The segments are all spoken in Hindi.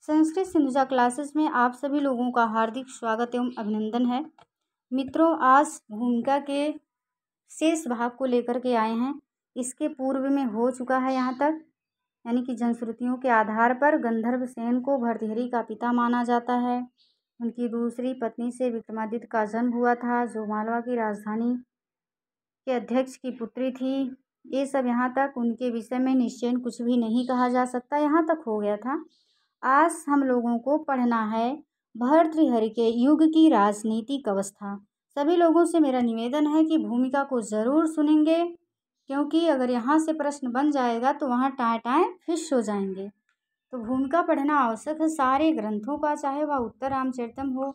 संस्कृत सिंधुजा क्लासेस में आप सभी लोगों का हार्दिक स्वागत एवं अभिनंदन है। मित्रों, आज भूमिका के शेष भाग को लेकर के आए हैं। इसके पूर्व में हो चुका है यहाँ तक, यानी कि जनश्रुतियों के आधार पर गंधर्व सेन को भर्तृहरि का पिता माना जाता है। उनकी दूसरी पत्नी से विक्रमादित्य का जन्म हुआ था, जो मालवा की राजधानी के अध्यक्ष की पुत्री थी। ये सब यहाँ तक उनके विषय में निश्चय कुछ भी नहीं कहा जा सकता, यहाँ तक हो गया था। आज हम लोगों को पढ़ना है भर्तृहरि के युग की राजनीतिक अवस्था। सभी लोगों से मेरा निवेदन है कि भूमिका को ज़रूर सुनेंगे, क्योंकि अगर यहाँ से प्रश्न बन जाएगा तो वहाँ टाएं टाएं फिश हो जाएंगे। तो भूमिका पढ़ना आवश्यक है सारे ग्रंथों का, चाहे वह उत्तर रामचरितम हो,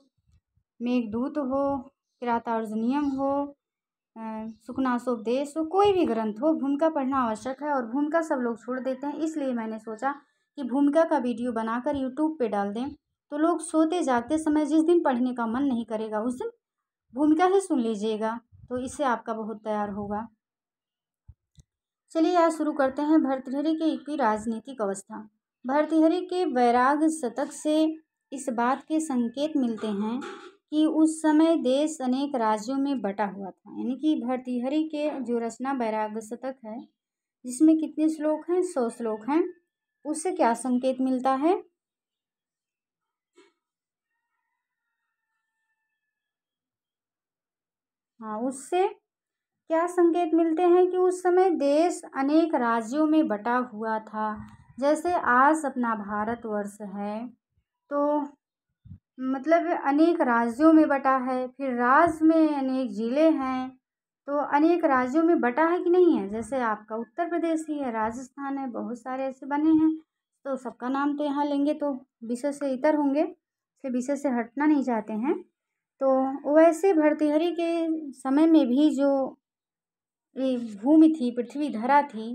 मेघदूत हो, किरातार्जुनीयम हो, सुखनासोपदेश हो, कोई भी ग्रंथ हो, भूमिका पढ़ना आवश्यक है। और भूमिका सब लोग छोड़ देते हैं, इसलिए मैंने सोचा कि भूमिका का वीडियो बनाकर यूट्यूब पे डाल दें, तो लोग सोते जागते समय जिस दिन पढ़ने का मन नहीं करेगा उस दिन भूमिका ही सुन लीजिएगा, तो इससे आपका बहुत तैयार होगा। चलिए आज शुरू करते हैं भर्तृहरि की राजनीतिक अवस्था। भर्तृहरि के वैराग्य शतक से इस बात के संकेत मिलते हैं कि उस समय देश अनेक राज्यों में बटा हुआ था। यानी कि भर्तृहरि के जो रचना वैराग्य शतक है, जिसमें कितने श्लोक हैं, 100 श्लोक हैं, उससे क्या संकेत मिलता है? हाँ, उससे क्या संकेत मिलते हैं कि उस समय देश अनेक राज्यों में बटा हुआ था। जैसे आज अपना भारतवर्ष है तो मतलब अनेक राज्यों में बटा है, फिर राज्य में अनेक ज़िले हैं, तो अनेक राज्यों में बटा है कि नहीं है। जैसे आपका उत्तर प्रदेश ही है, राजस्थान है, बहुत सारे ऐसे बने हैं, तो सबका नाम तो यहाँ लेंगे तो विषय से इतर होंगे, इसलिए विषय से हटना नहीं चाहते हैं। तो वैसे भर्तृहरि के समय में भी जो ये भूमि थी, पृथ्वी धरा थी,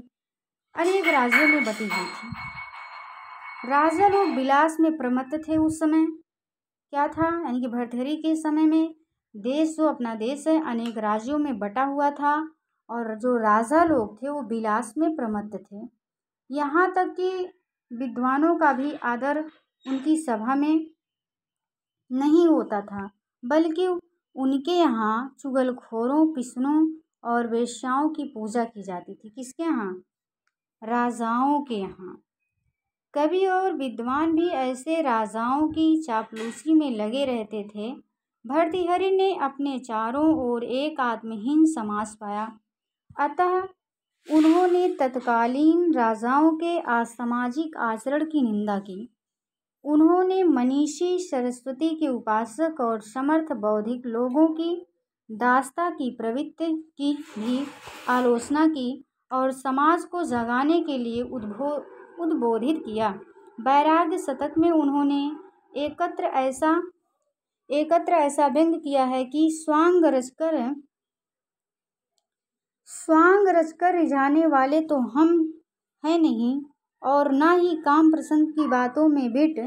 अनेक राज्यों में बटी हुई थी। राजा लोग विलास में प्रमत्त थे उस समय। क्या था, यानी कि भर्तृहरि के समय में देश, जो अपना देश है, अनेक राज्यों में बटा हुआ था, और जो राजा लोग थे वो विलास में प्रमत्त थे। यहाँ तक कि विद्वानों का भी आदर उनकी सभा में नहीं होता था, बल्कि उनके यहाँ चुगलखोरों, पिसनों और वेश्याओं की पूजा की जाती थी। किसके यहाँ? राजाओं के यहाँ। कवि और विद्वान भी ऐसे राजाओं की चापलूसी में लगे रहते थे। भर्तृहरि ने अपने चारों ओर एक आत्महीन समाज पाया, अतः उन्होंने तत्कालीन राजाओं के असामाजिक आचरण की निंदा की। उन्होंने मनीषी, सरस्वती के उपासक और समर्थ बौद्धिक लोगों की दास्ता की प्रवृत्ति की भी आलोचना की और समाज को जगाने के लिए उद्बोधित किया। वैराग्य शतक में उन्होंने एकत्र ऐसा व्यंग किया है कि स्वांग रचकर रिझाने वाले तो हम हैं नहीं, और ना ही काम प्रसंग की बातों में बिट,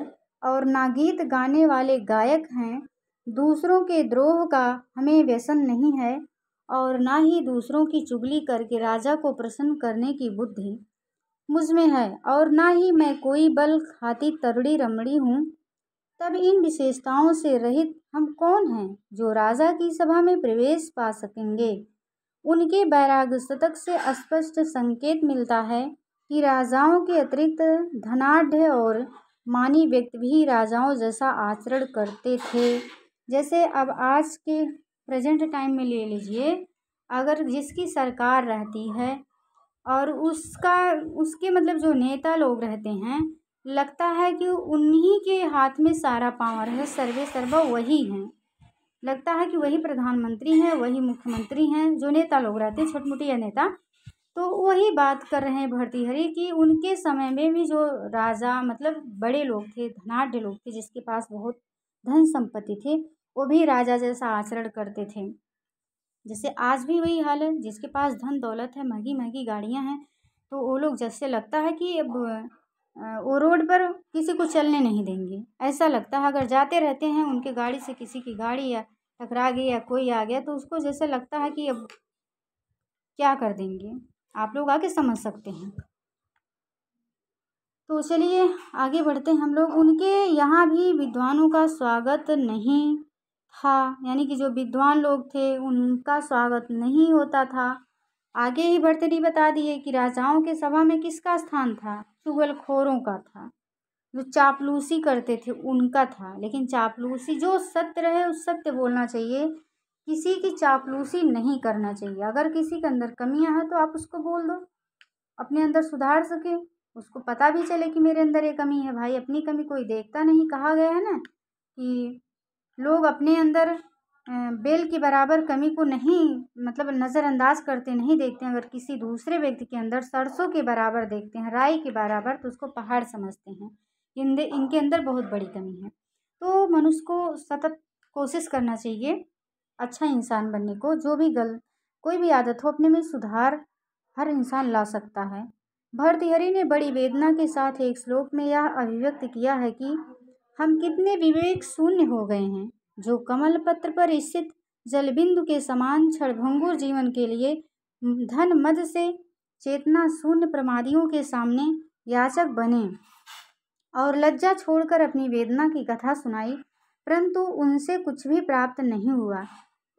और ना गीत गाने वाले गायक हैं। दूसरों के द्रोह का हमें व्यसन नहीं है, और ना ही दूसरों की चुगली करके राजा को प्रसन्न करने की बुद्धि मुझ में है, और ना ही मैं कोई बल खाती तगड़ी रमणी हूँ। तब इन विशेषताओं से रहित हम कौन हैं जो राजा की सभा में प्रवेश पा सकेंगे? उनके वैराग्य शतक से स्पष्ट संकेत मिलता है कि राजाओं के अतिरिक्त धनाढ़ और मानी व्यक्ति भी राजाओं जैसा आचरण करते थे। जैसे अब आज के प्रेजेंट टाइम में ले लीजिए, अगर जिसकी सरकार रहती है और उसके मतलब जो नेता लोग रहते हैं, लगता है कि उन्हीं के हाथ में सारा पावर है, सर्वे सर्वा वही हैं। लगता है कि वही प्रधानमंत्री हैं, वही मुख्यमंत्री हैं, जो नेता लोग रहते हैं, छोटमोटिया नेता। तो वही बात कर रहे हैं भर्तृहरि की उनके समय में भी जो राजा मतलब बड़े लोग थे, धनाढ़ लोग थे, जिसके पास बहुत धन संपत्ति थे, वो भी राजा जैसा आचरण करते थे। जैसे आज भी वही हाल है, जिसके पास धन दौलत है, महंगी महंगी गाड़ियां हैं, तो वो लोग जैसे लगता है कि अब वो रोड पर किसी को चलने नहीं देंगे, ऐसा लगता है। अगर जाते रहते हैं उनके गाड़ी से किसी की गाड़ी या टकरा गई या कोई आ गया, तो उसको जैसे लगता है कि अब क्या कर देंगे। आप लोग आके समझ सकते हैं। तो चलिए आगे बढ़ते हैं हम लोग। उनके यहाँ भी विद्वानों का स्वागत नहीं था, यानी कि जो विद्वान लोग थे उनका स्वागत नहीं होता था। आगे ही बढ़ते नहीं बता दिए कि राजाओं के सभा में किसका स्थान था, चुगलखोरों का था, जो चापलूसी करते थे उनका था। लेकिन चापलूसी, जो सत्य रहे उस सत्य बोलना चाहिए, किसी की चापलूसी नहीं करना चाहिए। अगर किसी के अंदर कमियां हैं तो आप उसको बोल दो, अपने अंदर सुधार सके, उसको पता भी चले कि मेरे अंदर ये कमी है। भाई अपनी कमी कोई देखता नहीं, कहा गया है ना कि लोग अपने अंदर बेल के बराबर कमी को नहीं, मतलब नज़रअंदाज करते, नहीं देखते हैं। अगर किसी दूसरे व्यक्ति के अंदर सरसों के बराबर देखते हैं, राई के बराबर, तो उसको पहाड़ समझते हैं। इनके अंदर बहुत बड़ी कमी है। तो मनुष्य को सतत कोशिश करना चाहिए अच्छा इंसान बनने को। जो भी कोई भी आदत हो, अपने में सुधार हर इंसान ला सकता है। भर्तृहरि ने बड़ी वेदना के साथ एक श्लोक में यह अभिव्यक्त किया है कि हम कितने विवेक शून्य हो गए हैं, जो कमल पत्र पर स्थित जलबिंदु के समान क्षणभंगुर जीवन के लिए धन मद से चेतना शून्य प्रमादियों के सामने याचक बने और लज्जा छोड़कर अपनी वेदना की कथा सुनाई, परंतु उनसे कुछ भी प्राप्त नहीं हुआ।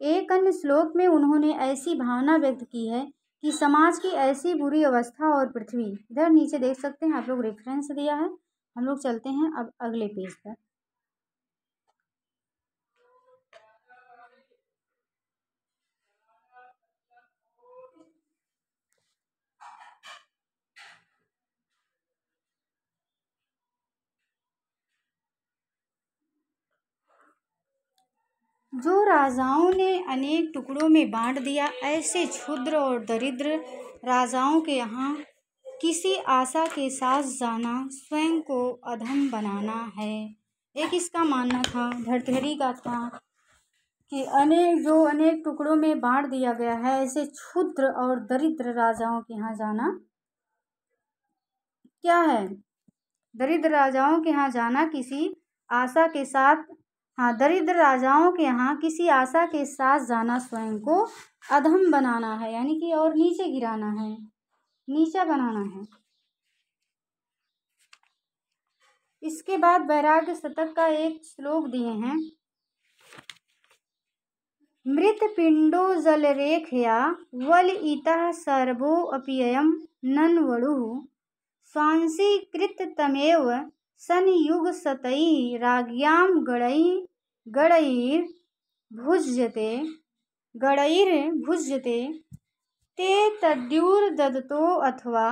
एक अन्य श्लोक में उन्होंने ऐसी भावना व्यक्त की है कि समाज की ऐसी बुरी अवस्था और पृथ्वी, इधर नीचे देख सकते हैं आप लोग, रेफरेंस दिया है। हम लोग चलते हैं अब अगले पेज पर। जो राजाओं ने अनेक टुकड़ों में बांट दिया, ऐसे क्षुद्र और दरिद्र राजाओं के यहाँ किसी आशा के साथ जाना स्वयं को अधम बनाना है। एक इसका मानना था, भर्तृहरि का था, कि अनेक टुकड़ों में बांट दिया गया है, ऐसे क्षुद्र और दरिद्र राजाओं के यहाँ जाना क्या है, दरिद्र राजाओं के यहाँ जाना किसी आशा के साथ, हाँ, दरिद्र राजाओं के यहाँ किसी आशा के साथ जाना स्वयं को अधम बनाना है, यानी कि और नीचे गिराना है, नीचा बनाना है। इसके बाद वैराग्य शतक का एक श्लोक दिए हैं। मृत पिंडो जलरेखया वलयितः सर्वो अप्ययं नन्वडुः स्वांशीकृततमेव संयुगशतैः राज्ञां गणैर्भुज्यते ते तद्युर्ददतो अथवा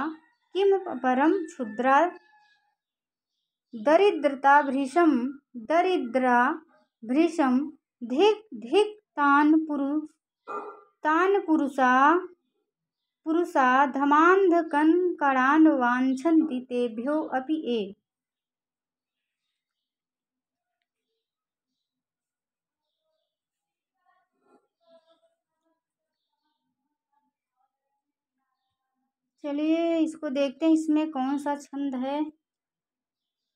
किं परं क्षुद्रा दरिद्राभृशं धिक् धिक् तान् पुरुषा धमान्धकङ्कणान् वाञ्छन्ति तेभ्यो अपि ये। चलिए इसको देखते हैं, इसमें कौन सा छंद है।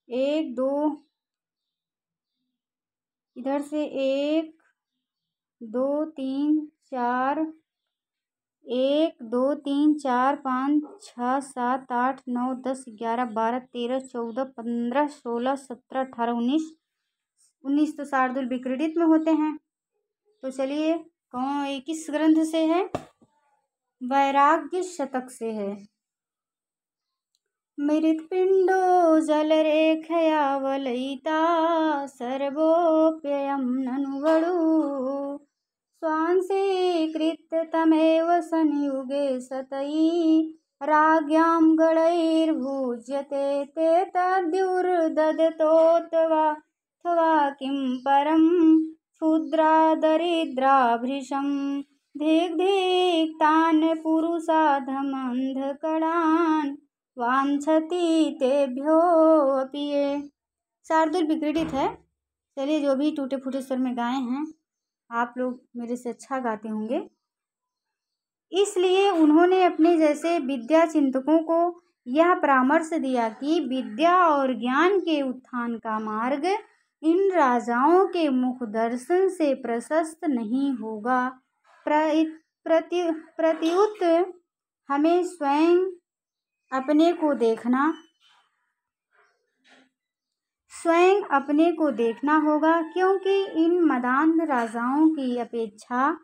1 2, इधर से 1 2 3 4, 1 2 3 4 5 6 7 8 9 10 11 12 13 14 15 16 17 18 19 तो शार्दुल विक्रीडित में होते हैं। तो चलिए कौन किस ग्रंथ से है, वैराग्य शतक से है। मृत्पिंडो जलरेखया वलयिता सर्वोऽप्ययं ननुवडुः स्वांशीकृततमेव संयुगे शतैः राज्ञां गणैर्भुज्यते ते तद्युर्ददतोऽथवा किं परं क्षुद्रा दरिद्राभृशं धिक् धिक् तान् पुरुषाधमन्धकणान् वांछति तेभ्यो अपि ये। शार्दुल विक्रीडित है। चलिए जो भी टूटे फूटे स्वर में गाए हैं, आप लोग मेरे से अच्छा गाते होंगे, इसलिए उन्होंने अपने जैसे विद्या चिंतकों को यह परामर्श दिया कि विद्या और ज्ञान के उत्थान का मार्ग इन राजाओं के मुख दर्शन से प्रशस्त नहीं होगा। प्रत्युत हमें स्वयं अपने को देखना स्वयं अपने को देखना होगा, क्योंकि इन मदान राजाओं की अपेक्षा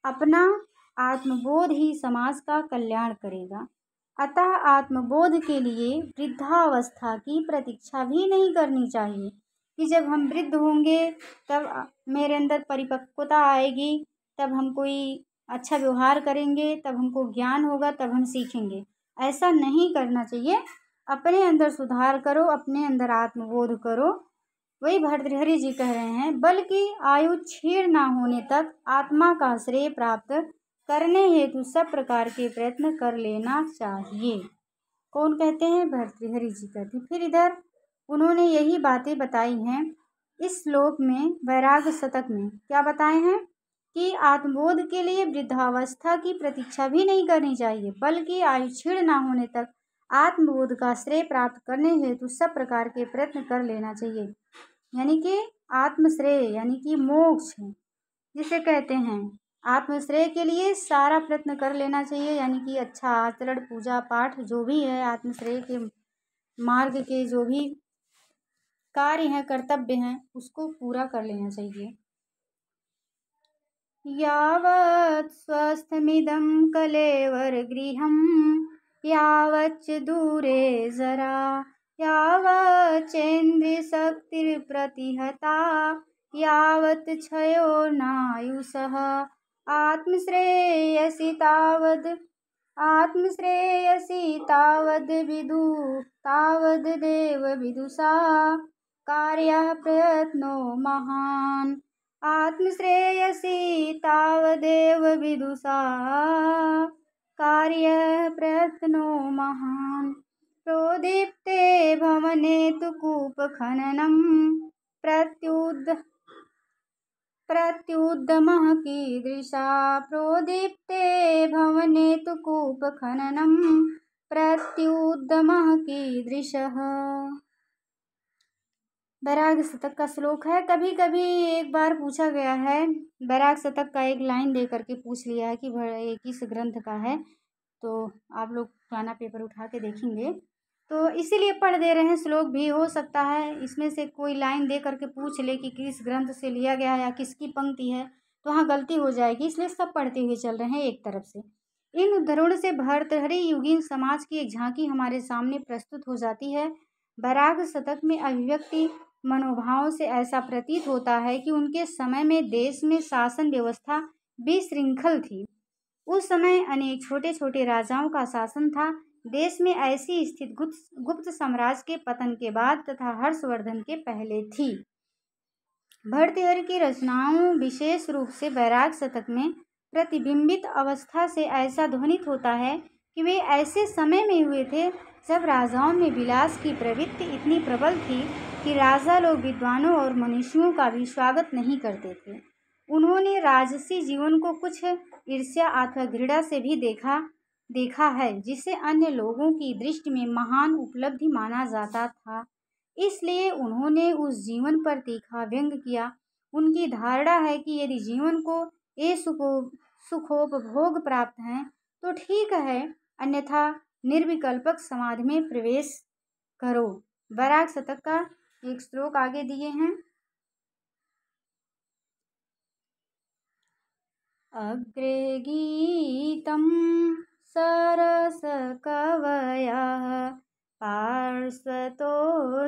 अपना आत्मबोध ही समाज का कल्याण करेगा। अतः आत्मबोध के लिए वृद्धावस्था की प्रतीक्षा भी नहीं करनी चाहिए कि जब हम वृद्ध होंगे तब मेरे अंदर परिपक्वता आएगी, तब हम कोई अच्छा व्यवहार करेंगे, तब हमको ज्ञान होगा, तब हम सीखेंगे। ऐसा नहीं करना चाहिए। अपने अंदर सुधार करो, अपने अंदर आत्मबोध करो। वही भर्तृहरि जी कह रहे हैं, बल्कि आयु क्षीण ना होने तक आत्मा का श्रेय प्राप्त करने हेतु सब प्रकार के प्रयत्न कर लेना चाहिए। कौन कहते हैं? भर्तृहरि जी कहते हैं। फिर इधर उन्होंने यही बातें बताई हैं इस श्लोक में, वैराग्य शतक में। क्या बताए हैं? कि आत्मबोध के लिए वृद्धावस्था की प्रतीक्षा भी नहीं करनी चाहिए, बल्कि आयु क्षीण ना होने तक आत्मबोध का श्रेय प्राप्त करने हेतु सब प्रकार के प्रयत्न कर लेना चाहिए। यानी कि आत्मश्रेय यानी कि मोक्ष जिसे कहते हैं, आत्मश्रेय के लिए सारा प्रयत्न कर लेना चाहिए। यानी कि अच्छा आचरण, पूजा पाठ जो भी है, आत्मश्रेय के मार्ग के जो भी कार्य हैं, कर्तव्य हैं, उसको पूरा कर लेना चाहिए। यावत् स्वस्थमिदं कलेवरगृहं यावच्च दूरे जरा यावच्चेन्द्रियशक्तिर्प्रतिहता यावत् क्षयो नायुषः आत्मश्रेयसि तावद्देव विदुषा कार्यः प्रयत्नो महान्। आत्मश्रेयसि तावदेव विदुषा कार्यः प्रयत्नो महान्। प्रोदीप्ते भवने तु कूपखननं प्रत्युद्यमः कीदृशा। प्रोदीप्ते भवने तु कूपखननं प्रत्युद्यमः कीदृशः। वैराग्य शतक का श्लोक है। कभी कभी एक बार पूछा गया है, वैराग्य शतक का एक लाइन दे करके पूछ लिया है कि ये किस ग्रंथ का है, तो आप लोग पुराना पेपर उठा के देखेंगे, तो इसीलिए पढ़ दे रहे हैं। श्लोक भी हो सकता है इसमें से कोई लाइन दे करके पूछ ले कि किस ग्रंथ से लिया गया है या किसकी पंक्ति है, तो वहाँ गलती हो जाएगी, इसलिए सब पढ़ते हुए चल रहे हैं एक तरफ से। इन उद्धरणों से भर्तृहरि युगीन समाज की एक झांकी हमारे सामने प्रस्तुत हो जाती है। वैराग्य शतक में अभिव्यक्ति मनोभावों से ऐसा प्रतीत होता है कि उनके समय में देश में शासन व्यवस्था विशृंखल थी। उस समय अनेक छोटे छोटे राजाओं का शासन था। देश में ऐसी स्थिति गुप्त साम्राज्य के पतन के बाद तथा हर्षवर्धन के पहले थी। भर्तृहरि की रचनाओं विशेष रूप से वैराग्य शतक में प्रतिबिंबित अवस्था से ऐसा ध्वनित होता है कि वे ऐसे समय में हुए थे जब राजाओं में विलास की प्रवृत्ति इतनी प्रबल थी कि राजा लोग विद्वानों और मनुष्यों का भी स्वागत नहीं करते थे। उन्होंने राजसी जीवन को कुछ ईर्ष्या अथवा घृणा से भी देखा है, जिसे अन्य लोगों की दृष्टि में महान उपलब्धि माना जाता था। इसलिए उन्होंने उस जीवन पर तीखा व्यंग किया। उनकी धारणा है कि यदि जीवन को ये सुखोपभोग प्राप्त हैं तो ठीक है, अन्यथा निर्विकल्पक समाधि में प्रवेश करो। वैराग्य शतक का एक श्लोक आगे दिए हैं। अग्रे गीतं सरसकवयः पार्श्वतो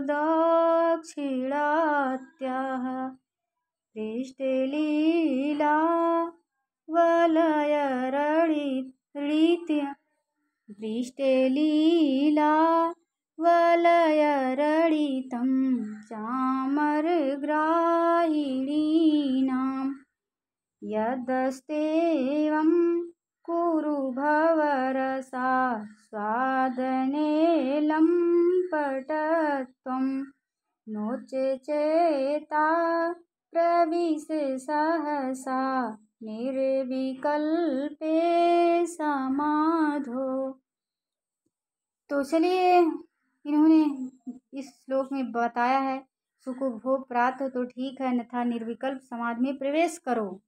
दक्षिणात्यः पृष्ठे लीला वलयरडितं चामरग्राहिणीनाम् यदस्तेवं कुरु भवरसा स्वादने लम्पटत्वं नोचेता प्रविश सहसा निर्विकल्पे समाधो। तो चलिए, इन्होंने इस श्लोक में बताया है सुखोपभोग प्राप्त हो तो ठीक है, अन्यथा निर्विकल्प समाधि में प्रवेश करो।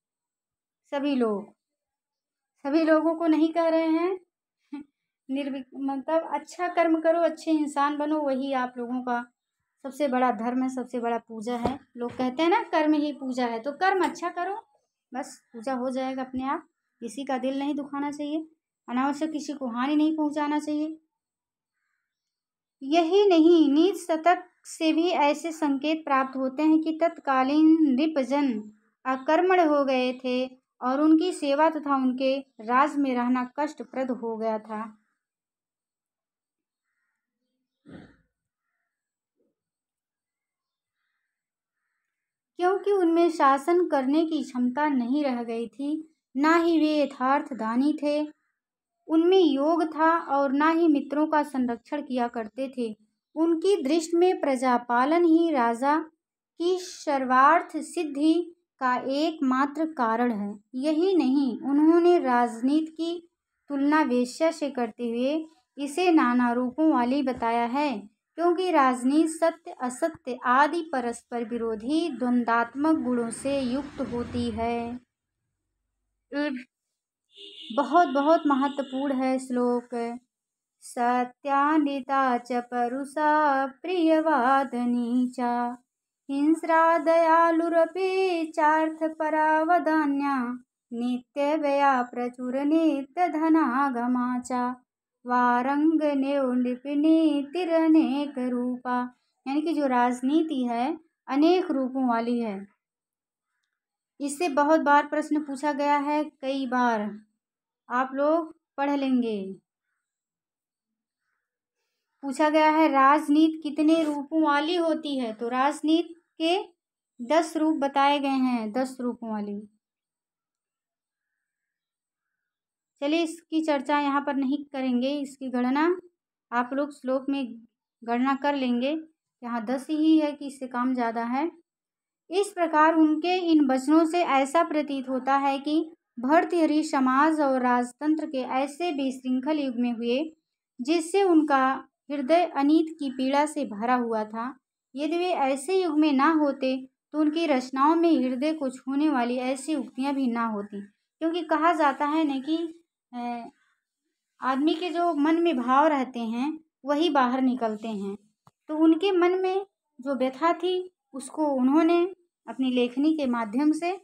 सभी लोगों को नहीं कह रहे हैं मतलब अच्छा कर्म करो, अच्छे इंसान बनो, वही आप लोगों का सबसे बड़ा धर्म है, सबसे बड़ा पूजा है। लोग कहते हैं ना कर्म ही पूजा है, तो कर्म अच्छा करो, बस पूजा हो जाएगा अपने आप। किसी का दिल नहीं दुखाना चाहिए, अनावश्यक किसी को हानि नहीं पहुंचाना चाहिए। यही नहीं, नीच शतक से भी ऐसे संकेत प्राप्त होते हैं कि तत्कालीन नृपजन अकर्मण्य हो गए थे और उनकी सेवा तथा उनके राज में रहना कष्टप्रद हो गया था। क्योंकि उनमें शासन करने की क्षमता नहीं रह गई थी, ना ही वे यथार्थ दानी थे, उनमें योग था, और ना ही मित्रों का संरक्षण किया करते थे। उनकी दृष्टि में प्रजापालन ही राजा की सर्वार्थ सिद्धि का एकमात्र कारण है। यही नहीं, उन्होंने राजनीति की तुलना वेश्या से करते हुए इसे नाना रूपों वाली बताया है, क्योंकि राजनीति सत्य असत्य आदि परस्पर विरोधी द्वंद्वात्मक गुणों से युक्त होती है। बहुत बहुत महत्वपूर्ण है श्लोक। सत्यानिता च परुषा प्रियवादनी च हिंस्रा दयालुरपि चार्थपरावदान्या नित्यव्यया प्रचुर नित्यधनागमा च वारंगनेव नृपनीतिरनेक रूपा। यानी कि जो राजनीति है अनेक रूपों वाली है। इससे बहुत बार प्रश्न पूछा गया है, कई बार आप लोग पढ़ लेंगे। पूछा गया है राजनीति कितने रूपों वाली होती है, तो राजनीति के 10 रूप बताए गए हैं, 10 रूपों वाली। चलिए इसकी चर्चा यहाँ पर नहीं करेंगे, इसकी गणना आप लोग श्लोक में गणना कर लेंगे। यहाँ 10 ही है कि इससे काम ज़्यादा है। इस प्रकार उनके इन वचनों से ऐसा प्रतीत होता है कि भर्तृहरि समाज और राजतंत्र के ऐसे विशृंखल युग में हुए जिससे उनका हृदय अनीत की पीड़ा से भरा हुआ था। यदि वे ऐसे युग में ना होते तो उनकी रचनाओं में हृदय को छूने वाली ऐसी उक्तियां भी ना होती, क्योंकि कहा जाता है न कि आदमी के जो मन में भाव रहते हैं वही बाहर निकलते हैं। तो उनके मन में जो व्यथा थी उसको उन्होंने अपनी लेखनी के माध्यम से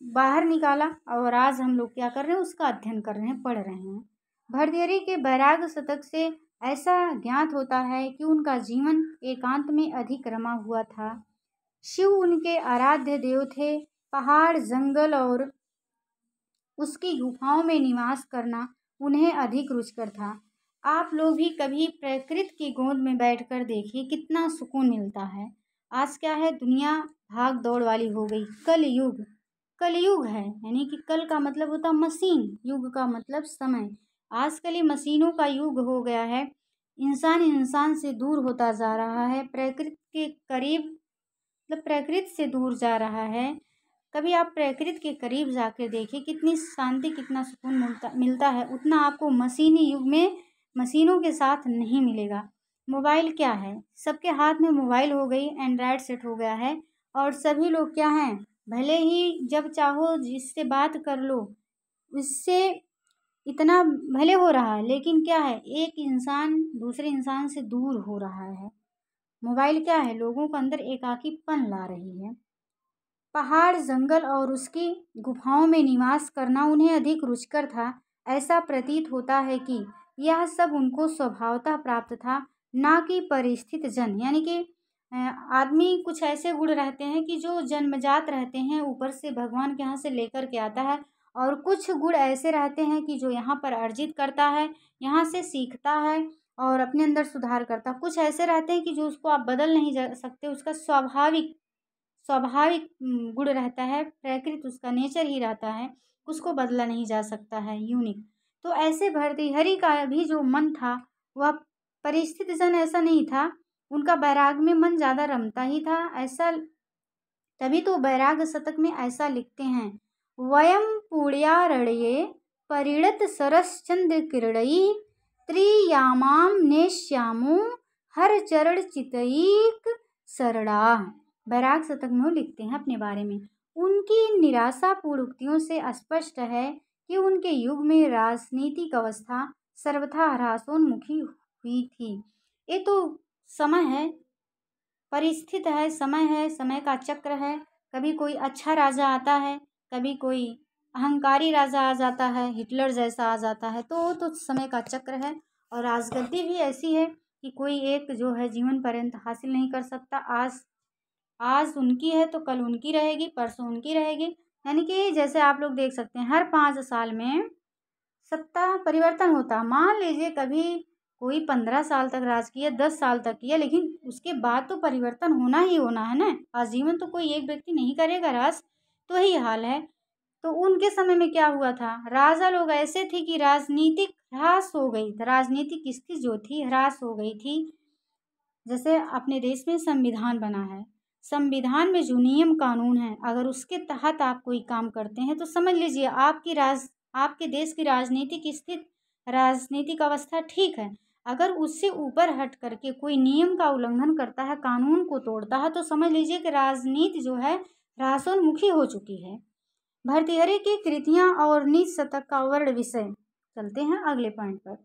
बाहर निकाला, और आज हम लोग क्या कर रहे हैं, उसका अध्ययन कर रहे हैं, पढ़ रहे हैं। भर्तृहरि के वैराग्य शतक से ऐसा ज्ञात होता है कि उनका जीवन एकांत में अधिक रमा हुआ था। शिव उनके आराध्य देव थे। पहाड़ जंगल और उसकी गुफाओं में निवास करना उन्हें अधिक रुचिकर था। आप लोग भी कभी प्रकृति की गोद में बैठकर देखिए कितना सुकून मिलता है। आज क्या है, दुनिया भाग दौड़ वाली हो गई। कलयुग है, यानी कि कल का मतलब होता मशीन, युग का मतलब समय। आजकल ये मशीनों का युग हो गया है। इंसान इंसान से दूर होता जा रहा है, प्रकृति के करीब मतलब प्रकृति से दूर जा रहा है। कभी आप प्रकृति के करीब जाकर देखिए कितनी शांति, कितना सुकून मिलता है, उतना आपको मशीनी युग में मशीनों के साथ नहीं मिलेगा। मोबाइल क्या है, सबके हाथ में मोबाइल हो गई, एंड्रॉयड सेट हो गया है, और सभी लोग क्या हैं, भले ही जब चाहो जिससे बात कर लो, उससे इतना भले हो रहा है, लेकिन क्या है, एक इंसान दूसरे इंसान से दूर हो रहा है। मोबाइल क्या है, लोगों के अंदर एकाकीपन ला रही है। पहाड़ जंगल और उसकी गुफाओं में निवास करना उन्हें अधिक रुचिकर था। ऐसा प्रतीत होता है कि यह सब उनको स्वभावतः प्राप्त था, ना कि परिस्थित जन। यानी कि आदमी कुछ ऐसे गुण रहते हैं कि जो जन्मजात रहते हैं, ऊपर से भगवान के यहाँ से लेकर के आता है, और कुछ गुण ऐसे रहते हैं कि जो यहाँ पर अर्जित करता है, यहाँ से सीखता है और अपने अंदर सुधार करता। कुछ ऐसे रहते हैं कि जो उसको आप बदल नहीं जा सकते, उसका स्वाभाविक गुण रहता है, प्रकृति उसका नेचर ही रहता है, उसको बदला नहीं जा सकता है, यूनिक। तो ऐसे भर्तृहरि का भी जो मन था वह परिस्थिति जन ऐसा नहीं था, उनका वैराग में मन ज़्यादा रमता ही था। ऐसा तभी तो वैराग शतक में ऐसा लिखते हैं, वयम पुण्यारण्ये परिणत सरसचंद्र किरणई त्रियामाम नेश्यामो हर चरण चितईक सरड़ा। वैराग शतक में वो लिखते हैं अपने बारे में। उनकी निराशापूर्ण उक्तियों से स्पष्ट है कि उनके युग में राजनीतिक अवस्था सर्वथा ह्रासोन्मुखी हुई थी। ये तो समय है, परिस्थित है, समय का चक्र है। कभी कोई अच्छा राजा आता है, कभी कोई अहंकारी राजा आ जाता है, हिटलर जैसा आ जाता है। तो समय का चक्र है। और राजगद्दी भी ऐसी है कि कोई एक जो है जीवन पर्यंत हासिल नहीं कर सकता। आज उनकी है तो कल उनकी रहेगी, परसों उनकी रहेगी। यानी कि जैसे आप लोग देख सकते हैं, हर 5 साल में सत्ता परिवर्तन होता। मान लीजिए कभी कोई 15 साल तक राज किया, 10 साल तक किया, लेकिन उसके बाद तो परिवर्तन होना ही होना है ना। आजीवन तो कोई एक व्यक्ति नहीं करेगा राज। तो यही हाल है। तो उनके समय में क्या हुआ था, राजा लोग ऐसे थे कि राजनीतिक ह्रास हो गई, राजनीतिक स्थिति जो थी ह्रास हो गई थी। जैसे अपने देश में संविधान बना है, संविधान में जो नियम कानून है, अगर उसके तहत आप कोई काम करते हैं तो समझ लीजिए आपके देश की राजनीतिक अवस्था ठीक है। अगर उससे ऊपर हट करके कोई नियम का उल्लंघन करता है, कानून को तोड़ता है, तो समझ लीजिए कि राजनीति जो है ह्रासोन्मुखी हो चुकी है। भर्तृहरि की कृतियां और नीच शतक का वर्ण विषय। चलते हैं अगले पॉइंट पर।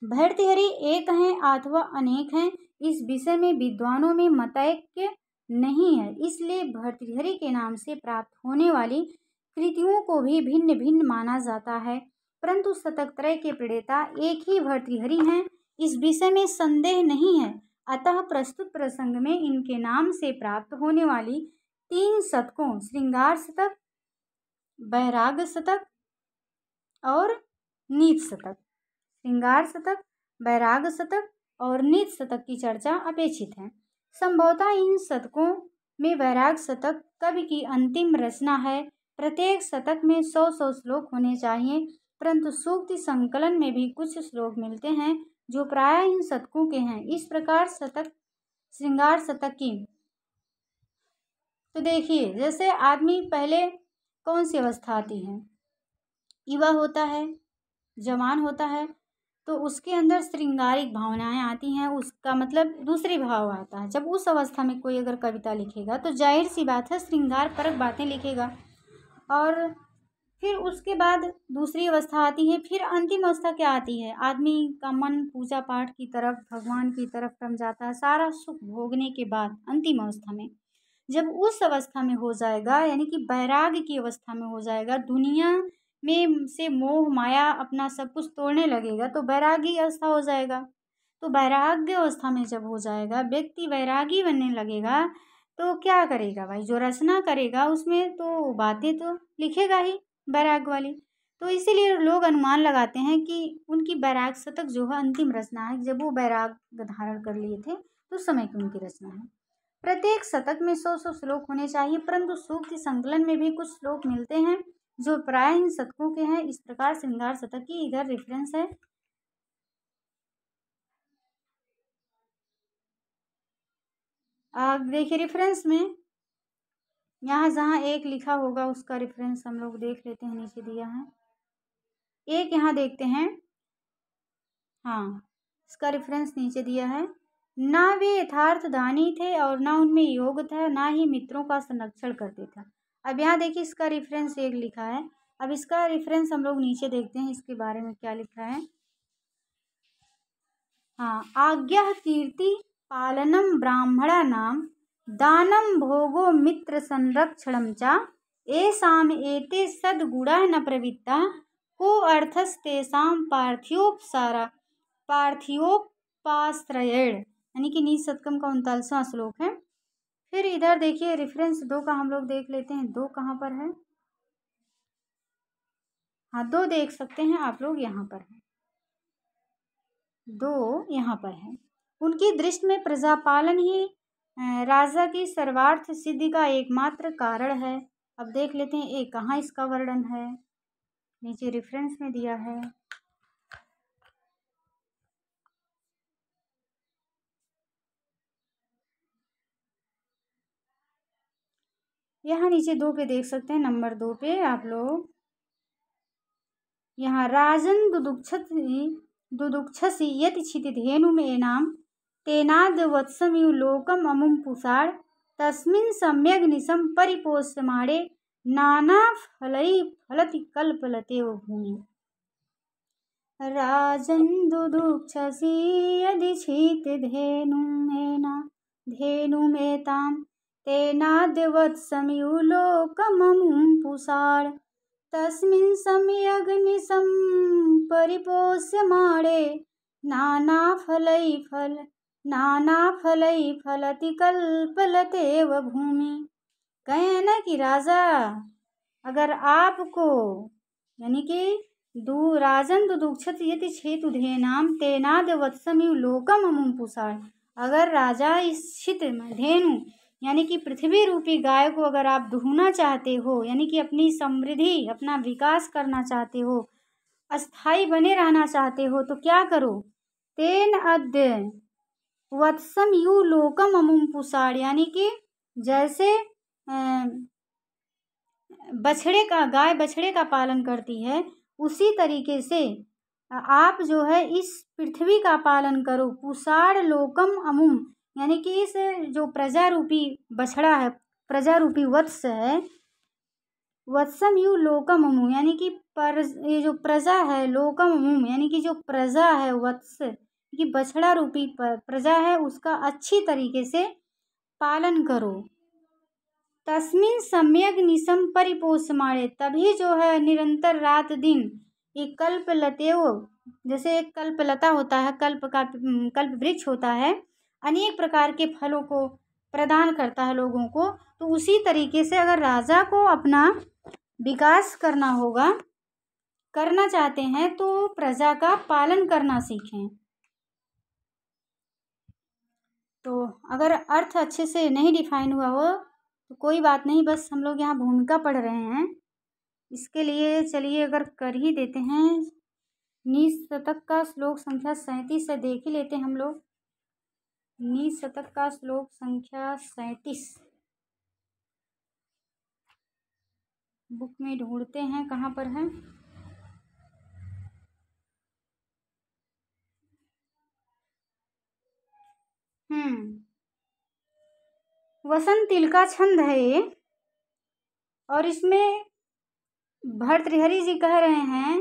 भर्तृहरि एक हैं अथवा अनेक हैं, इस विषय में विद्वानों में मतैक्य नहीं है। इसलिए भर्तृहरि के नाम से प्राप्त होने वाली कृतियों को भी भिन्न भिन्न माना जाता है, परंतु शतकत्रय के प्रणेता एक ही भर्तृहरि हैं, इस विषय में संदेह नहीं है। अतः प्रस्तुत प्रसंग में इनके नाम से प्राप्त होने वाली 3 शतकों श्रृंगार शतक, वैराग्य शतक और नीच शतक, श्रृंगार शतक, वैराग्य शतक और नीच शतक की चर्चा अपेक्षित है। संभवतः इन शतकों में वैराग्य शतक कवि की अंतिम रचना है। प्रत्येक शतक में 100 श्लोक होने चाहिए, परंतु सूक्ति संकलन में भी कुछ श्लोक मिलते हैं जो प्रायः इन शतकों के हैं। इस प्रकार श्रृंगार शतक की तो देखिए, जैसे आदमी पहले कौन सी अवस्था आती है, युवा होता है, जवान होता है, तो उसके अंदर श्रृंगारिक भावनाएं आती हैं। उसका मतलब दूसरी भाव आता है। जब उस अवस्था में कोई अगर कविता लिखेगा तो जाहिर सी बात है श्रृंगार परक बातें लिखेगा। और फिर उसके बाद दूसरी अवस्था आती है। फिर अंतिम अवस्था क्या आती है, आदमी का मन पूजा पाठ की तरफ, भगवान की तरफ रम जाता है, सारा सुख भोगने के बाद अंतिम अवस्था में जब उस अवस्था में हो जाएगा, यानी कि वैराग्य की अवस्था में हो जाएगा, दुनिया में से मोह माया अपना सब कुछ तोड़ने लगेगा, तो वैरागी अवस्था हो जाएगा। तो वैराग्य अवस्था में जब हो जाएगा, व्यक्ति वैरागी बनने लगेगा, तो क्या करेगा भाई, जो रचना करेगा उसमें तो बातें तो लिखेगा ही वैराग्य वाली। तो इसीलिए लोग अनुमान लगाते हैं कि उनकी वैराग्य शतक जो है अंतिम रचना है, जब वो वैराग्य धारण कर लिए थे तो उस समय की उनकी रचना है। प्रत्येक शतक में 100 श्लोक होने चाहिए, परंतु सूक्ति संकलन में भी कुछ श्लोक मिलते हैं जो प्राय इन शतकों के हैं। इस प्रकार श्रृंगार शतक की इधर रेफरेंस है। देखिए रेफरेंस में यहाँ जहाँ एक लिखा होगा उसका रेफरेंस हम लोग देख लेते हैं, नीचे दिया है एक, यहाँ देखते हैं। हाँ, इसका रेफरेंस नीचे दिया है। ना वे यथार्थ दानी थे और ना उनमें योग था, ना ही मित्रों का संरक्षण करते थे। अब यहाँ देखिए इसका रेफरेंस एक लिखा है। अब इसका रेफरेंस हम लोग नीचे देखते हैं, इसके बारे में क्या लिखा है। हाँ, आज्ञा कीर्ति पालनम ब्राह्मणा नाम दानम भोगो मित्र संरक्षणम चा एसाम एते सद्गुणा न प्रवृत्ता को अर्थस्तेषाम पार्थियोपाश्रयेण, यानी कि नीच शतकम का 39वां श्लोक है। फिर इधर देखिए रेफरेंस 2 का हम लोग देख लेते हैं। 2 कहाँ पर है, हाँ 2 देख सकते हैं आप लोग, यहाँ पर है 2 यहाँ पर है। उनकी दृष्टि में प्रजापालन ही राजा की सर्वार्थ सिद्धि का एकमात्र कारण है। अब देख लेते हैं एक कहाँ इसका वर्णन है, नीचे रेफरेंस में दिया है। यहाँ नीचे 2 पे देख सकते हैं, नंबर 2 पे आप लोग यहाँ राजन दुदुक्षसी यति क्षितिधेनु में नाम तेनाद वत्समिव लोकम अमुम पुषाण तस्मिन् सम्यग् निशम परिपोष्यमाणे नाना फलैः फलति कल्पलते भूमि। राजन दुदुक्षसी यदि क्षितिधेनु धेनुमेतां तेनाद्यवत्समयुलोकममुं पुषाळ तस्मिन् सम्यग्निशं परिपोष्यमाणे नानाफलैः फलति कल्पलतेव भूमि। कहे हैं ना कि राजा अगर आपको यानी कि राजन दुदुक्षत यति छेतु धेनाम तेनाद वत्समिव लोकम अमुम पुषाळ। अगर राजा इस क्षेत्र में धेनु यानी कि पृथ्वी रूपी गाय को अगर आप दुहना चाहते हो यानी कि अपनी समृद्धि अपना विकास करना चाहते हो अस्थाई बने रहना चाहते हो तो क्या करो। तेन अद्य वत्सम यू लोकम अमुम पुषाळ यानी कि जैसे गाय बछड़े का पालन करती है उसी तरीके से आप जो है इस पृथ्वी का पालन करो। पुषाळ लोकम अमुम यानी कि इस जो प्रजा रूपी बछड़ा है प्रजा रूपी वत्स है वत्सम यू लोकम अमुम यानी कि ये जो प्रजा है लोकम अमुम यानी कि जो प्रजा है वत्स कि बछड़ा रूपी प्रजा है उसका अच्छी तरीके से पालन करो। तस्मिन् सम्यक निशम परिपोषमाणे तभी जो है निरंतर रात दिन एक कल्पलतेव जैसे एक कल्पलता होता है कल्प वृक्ष होता है अनेक प्रकार के फलों को प्रदान करता है लोगों को। तो उसी तरीके से अगर राजा को अपना विकास करना चाहते हैं तो प्रजा का पालन करना सीखें। तो अगर अर्थ अच्छे से नहीं डिफाइन हुआ हो तो कोई बात नहीं, बस हम लोग यहाँ भूमिका पढ़ रहे हैं। इसके लिए चलिए अगर कर ही देते हैं 19 शतक का श्लोक संख्या 37 से देख ही लेते हैं हम लोग। 19 शतक का श्लोक संख्या 37 बुक में ढूंढते हैं कहाँ पर है। वसंत तिल का छंद है ये और इसमें भर्तृहरि जी कह रहे हैं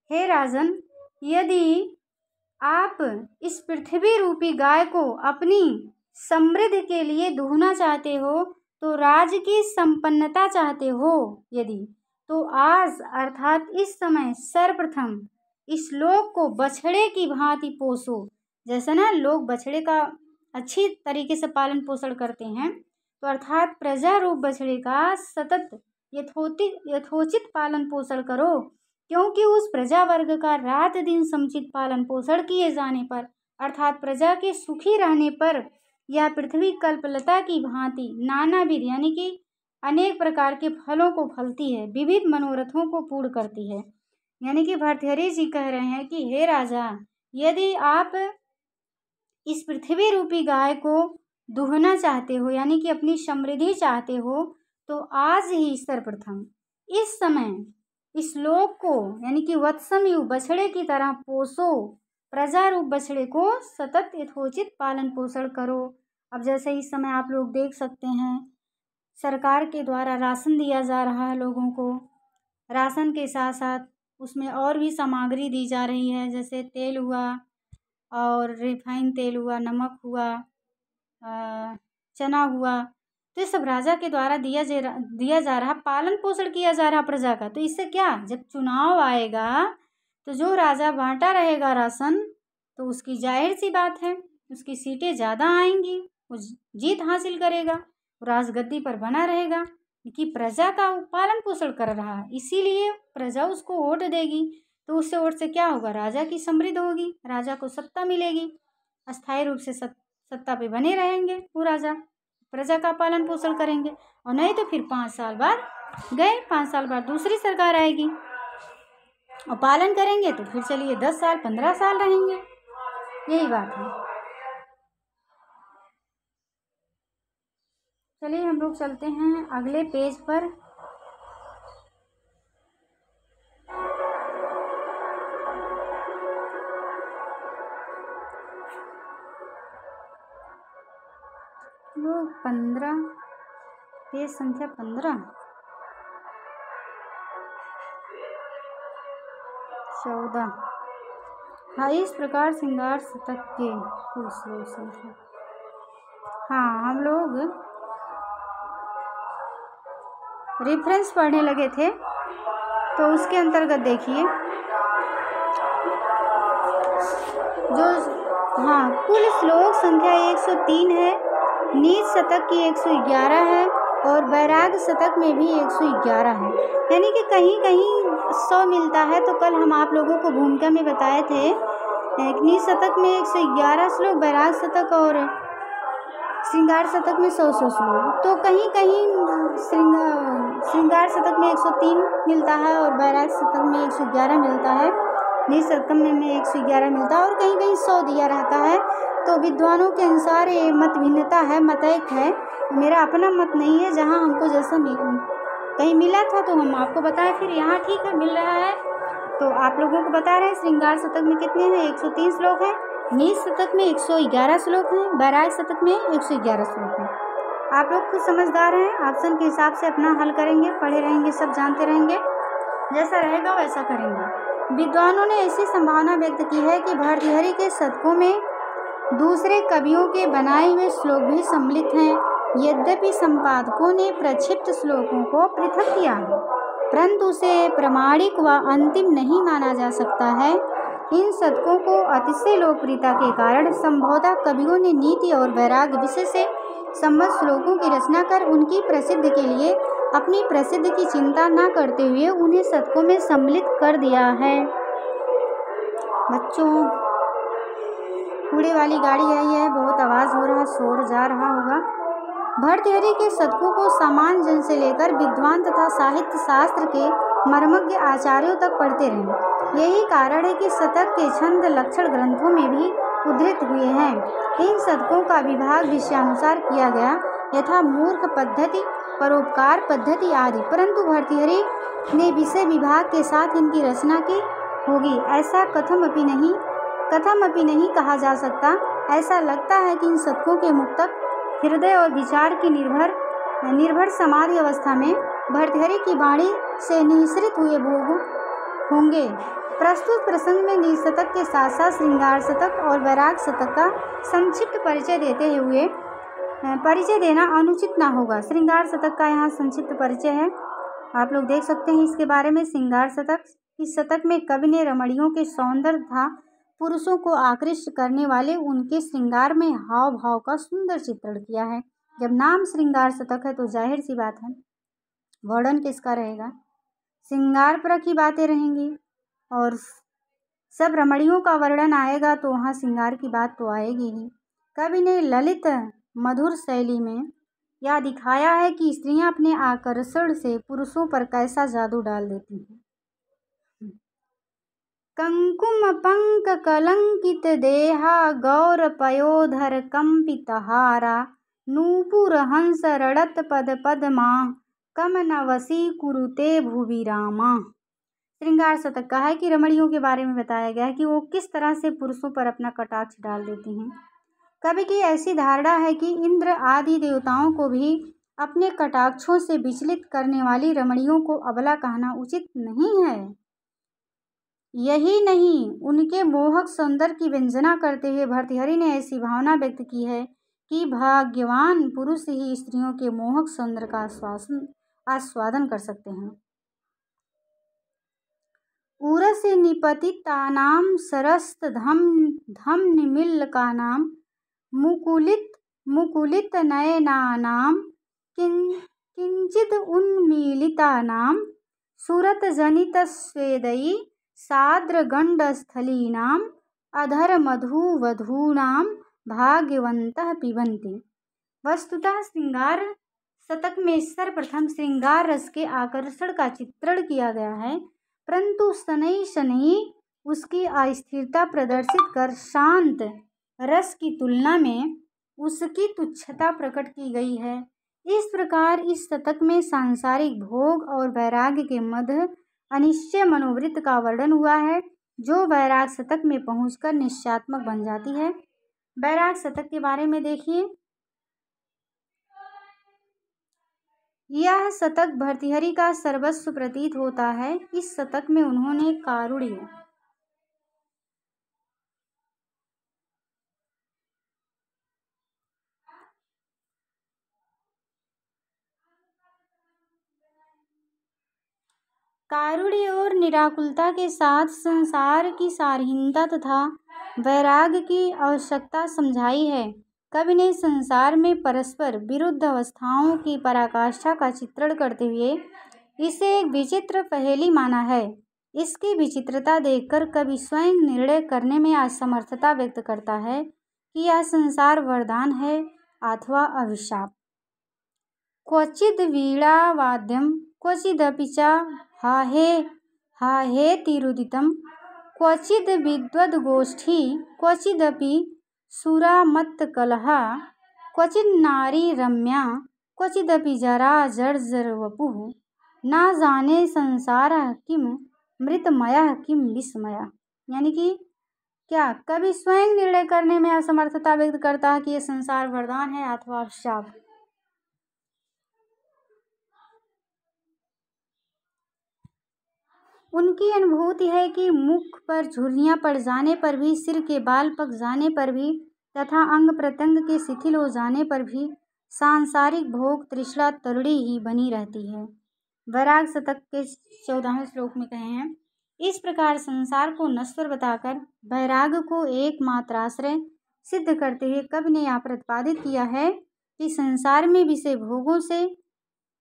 हे राजन यदि आप इस पृथ्वी रूपी गाय को अपनी समृद्धि के लिए दुहना चाहते हो तो राज की संपन्नता चाहते हो यदि तो आज अर्थात इस समय सर्वप्रथम इस लोक को बछड़े की भांति पोसो। जैसे ना लोग बछड़े का अच्छी तरीके से पालन पोषण करते हैं तो अर्थात प्रजा रूप बछड़े का सतत यथोचित पालन पोषण करो क्योंकि उस प्रजा वर्ग का रात दिन समुचित पालन पोषण किए जाने पर अर्थात प्रजा के सुखी रहने पर यह पृथ्वी कल्पलता की भांति नानाविध यानी कि अनेक प्रकार के फलों को फलती है विविध मनोरथों को पूर्ण करती है। यानी कि भर्तृहरि जी कह रहे हैं कि हे राजा यदि आप इस पृथ्वी रूपी गाय को दुहना चाहते हो यानी कि अपनी समृद्धि चाहते हो तो आज ही सर्वप्रथम इस समय इस लोक को यानी कि वत्समयु बछड़े की तरह पोसो प्रजा रूप बछड़े को सतत यथोचित पालन पोषण करो। अब जैसे इस समय आप लोग देख सकते हैं सरकार के द्वारा राशन दिया जा रहा है लोगों को, राशन के साथ साथ उसमें और भी सामग्री दी जा रही है जैसे तेल हुआ और रिफाइन तेल हुआ, नमक हुआ, चना हुआ, तो ये सब राजा के द्वारा दिया जा रहा पालन पोषण किया जा रहा प्रजा का। तो इससे क्या जब चुनाव आएगा तो जो राजा बांटा रहेगा राशन तो उसकी जाहिर सी बात है उसकी सीटें ज़्यादा आएंगी, वो जीत हासिल करेगा, राजगद्दी पर बना रहेगा कि प्रजा का पालन पोषण कर रहा है इसीलिए प्रजा उसको वोट देगी। तो उससे वोट से क्या होगा राजा की समृद्धि होगी, राजा को सत्ता मिलेगी, अस्थायी रूप से सत्ता पे बने रहेंगे, वो राजा प्रजा का पालन पोषण करेंगे। और नहीं तो फिर 5 साल बाद 5 साल बाद दूसरी सरकार आएगी और पालन करेंगे तो फिर चलिए 10 साल 15 साल रहेंगे, यही बात है। चलिए हम लोग चलते हैं अगले पेज पर। लोग 15 पेज संख्या 15 14 हाँ इस प्रकार श्रृंगार शतक के कुल श्लोक संख्या हाँ, हम लोग रेफरेंस पढ़ने लगे थे, तो उसके अंतर्गत देखिए जो हाँ, कुल श्लोक संख्या 103 है, नीच शतक की 111 है और वैराग शतक में भी 111 है, यानी कि कहीं कहीं 100 मिलता है। तो कल हम आप लोगों को भूमिका में बताए थे नीच शतक में 111 श्लोक, वैराग शतक और श्रृंगार शतक में 100 श्लोक। तो कहीं कहीं श्रृंगार शतक में 103 मिलता है और वैराग शतक में 111 मिलता है, नीच शतक में 111 मिलता है और कहीं कहीं 100 दिया रहता है। तो विद्वानों के अनुसार ये मत भिन्नता है, मतैक है, मेरा अपना मत नहीं है। जहाँ हमको जैसा कहीं मिला था तो हम आपको बताएं, फिर यहाँ ठीक है मिल रहा है तो आप लोगों को बता रहे हैं। श्रृंगार शतक में कितने हैं? 103 श्लोक हैं, नीच शतक में 111 श्लोक हैं, वैराग शतक में 111 श्लोक हैं। आप लोग खुद समझदार हैं, ऑप्शन के हिसाब से अपना हल करेंगे, पढ़े रहेंगे, सब जानते रहेंगे, जैसा रहेगा वैसा करेंगे। विद्वानों ने ऐसी संभावना व्यक्त की है कि भर्तृहरि के शतकों में दूसरे कवियों के बनाए हुए श्लोक भी सम्मिलित हैं। यद्यपि संपादकों ने प्रक्षिप्त श्लोकों को पृथक किया है, परंतु उसे प्रामाणिक व अंतिम नहीं माना जा सकता है। इन शतकों को अतिशय लोकप्रियता के कारण संभवतः कवियों ने नीति और वैराग्य विषय से संबद्ध श्लोकों की रचना कर उनकी प्रसिद्धि के लिए अपनी प्रसिद्धि की चिंता न करते हुए उन्हें शतकों में सम्मिलित कर दिया है। बच्चों, कूड़े वाली गाड़ी आई है, बहुत आवाज़ हो रहा, शोर जा रहा होगा। भर्तृहरि के शतकों को सामान्य जन से लेकर विद्वान तथा साहित्य शास्त्र के मर्मज्ञ आचार्यों तक पढ़ते रहे। यही कारण है कि शतक के छंद लक्षण ग्रंथों में भी उद्धृत हुए हैं। इन शतकों का विभाग विषयानुसार किया गया, यथा मूर्ख पद्धति, परोपकार पद्धति आदि, परंतु भर्तृहरि ने विषय विभाग के साथ इनकी रचना की होगी ऐसा कथमपि नहीं कहा जा सकता। ऐसा लगता है कि इन शतकों के मुक्तक हृदय और विचार की निर्भर समाधि अवस्था में भर्तृहरि की वाणी से निःसृत हुए भोग होंगे। प्रस्तुत प्रसंग में नीच शतक के साथ साथ श्रृंगार शतक और वैराग शतक का संक्षिप्त परिचय देना अनुचित ना होगा। श्रृंगार शतक का यहाँ संक्षिप्त परिचय है, आप लोग देख सकते हैं इसके बारे में। श्रृंगार शतक, इस शतक में कवि ने रमणियों के सौंदर्य तथा पुरुषों को आकृष्ट करने वाले उनके श्रृंगार में हाव भाव का सुंदर चित्रण किया है। जब नाम श्रृंगार शतक है तो जाहिर सी बात है वर्णन किसका रहेगा? श्रृंगार पर की बातें रहेंगी और सब रमणियों का वर्णन आएगा तो वहाँ श्रृंगार की बात तो आएगी ही। कवि ने ललित मधुर शैली में यह दिखाया है कि स्त्रियां अपने आकर्षण से पुरुषों पर कैसा जादू डाल देती हैं। कंकुम पंक कलंकित देहा गौर पयोधर कंपितहारा नूपुर हंस रड़त पद पदमा कम नवसी कुरुते भुवि रामा। श्रृंगार शतक का है कि रमणियों के बारे में बताया गया है कि वो किस तरह से पुरुषों पर अपना कटाक्ष डाल देती हैं। कवि की ऐसी धारणा है कि इंद्र आदि देवताओं को भी अपने कटाक्षों से विचलित करने वाली रमणियों को अबला कहना उचित नहीं है। यही नहीं, उनके मोहक सौंदर्य की व्यंजना करते हुए भर्तृहरि ने ऐसी भावना व्यक्त की है कि भाग्यवान पुरुष ही स्त्रियों के मोहक सौंदर्य का आस्वादन कर सकते हैं। उरस निपतितानां सरस्त धम निमिल्लकानां मुकुलित नयनानां किंचिद उन्मीलितानां सुरत जनित स्वेदयी साद्रगंडस्थलीनां अधर मधुवधूनां भाग्यवन्तः पिबन्ति। वस्तुतः श्रृंगार शतक में सर्वप्रथम श्रृंगार रस के आकर्षण का चित्रण किया गया है, परंतु शनैः शनैः उसकी अस्थिरता प्रदर्शित कर शांत रस की तुलना में उसकी तुच्छता प्रकट की गई है। इस प्रकार इस शतक में सांसारिक भोग और वैराग्य के मध्य अनिश्चय मनोवृत्ति का वर्णन हुआ है, जो वैराग शतक में पहुंचकर निश्चयात्मक बन जाती है। वैराग शतक के बारे में देखिए, यह शतक भर्तृहरि का सर्वस्व प्रतीत होता है। इस शतक में उन्होंने कारुण्य, कारुण्य और निराकुलता के साथ संसार की सारहीनता तथा वैराग्य की आवश्यकता समझाई है। कवि ने संसार में परस्पर विरुद्ध अवस्थाओं की पराकाष्ठा का चित्रण करते हुए इसे एक विचित्र पहेली माना है। इसकी विचित्रता देखकर कवि स्वयं निर्णय करने में असमर्थता व्यक्त करता है कि यह संसार वरदान है अथवा अभिशाप। क्वचिद् वीणावाद्यं क्वचिदपि च हाहेतिरुदितं क्वचिद् विद्वद्गोष्ठी क्वचिदपि सुरामत्तकलहः क्वचिन्नारीरम्या क्वचिदपि जराजर्जरवपुः न जाने संसारः किं मृतमयः किं विस्मयः। यानी कि क्या कवि स्वयं निर्णय करने में असमर्थता व्यक्त करता है कि यह संसार वरदान है अथवा अभिशाप। उनकी अनुभूति है कि मुख पर झुर्रियाँ पड़ जाने पर भी, सिर के बाल पक जाने पर भी तथा अंग प्रत्यंग के शिथिल हो जाने पर भी सांसारिक भोग तृष्णा तरुणी ही बनी रहती है। वैराग शतक के 14वें श्लोक में कहे हैं, इस प्रकार संसार को नश्वर बताकर वैराग को एकमात्र आश्रय सिद्ध करते हुए कवि ने यह प्रतिपादित किया है कि संसार में विषय भोगों से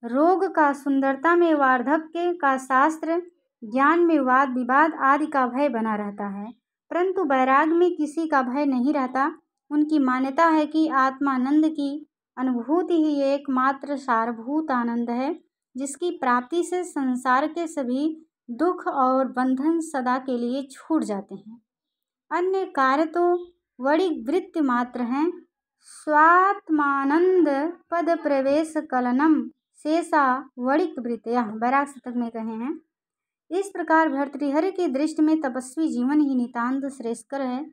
रोग का, सुंदरता में वार्धक्य का, शास्त्र ज्ञान में वाद विवाद आदि का भय बना रहता है, परंतु वैराग में किसी का भय नहीं रहता। उनकी मान्यता है कि आत्मानंद की अनुभूति ही एकमात्र सारभूत आनंद है, जिसकी प्राप्ति से संसार के सभी दुख और बंधन सदा के लिए छूट जाते हैं। अन्य कार्य तो वणिक वृत्ति मात्र हैं। स्वात्मानंद पद प्रवेश कलनम शेषा वणिक वृत्तयः वैराग शतक में कहे हैं। इस प्रकार भर्तृहरि की दृष्टि में तपस्वी जीवन ही नितांत श्रेष्ठकर है,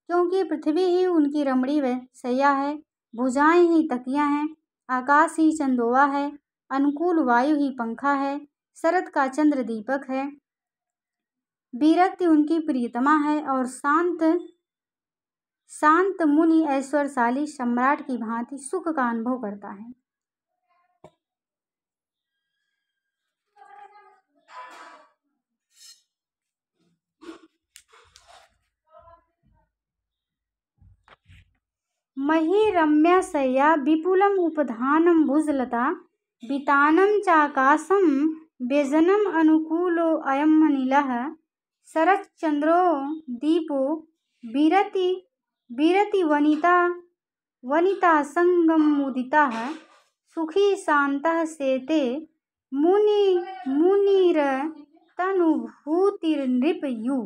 क्योंकि पृथ्वी ही उनकी रमणीय शैया है, भुजाएं ही तकिया हैं, आकाश ही चंदोवा है, अनुकूल वायु ही पंखा है, शरद का चंद्र दीपक है, विरक्ति उनकी प्रियतमा है और शांत मुनि ऐश्वर्यशाली सम्राट की भांति सुख का अनुभव करता है। मही रम्या शय्या विपुलम उपधानम भुजलता वितानम चाकाशम व्यजनम अनुकूलो अयम नीलः शरच्चंद्रो दीपो विरति वनिता संगम मुदिता सुखी शांतः सेते मुनिर तनुभूतिर्नृपयु।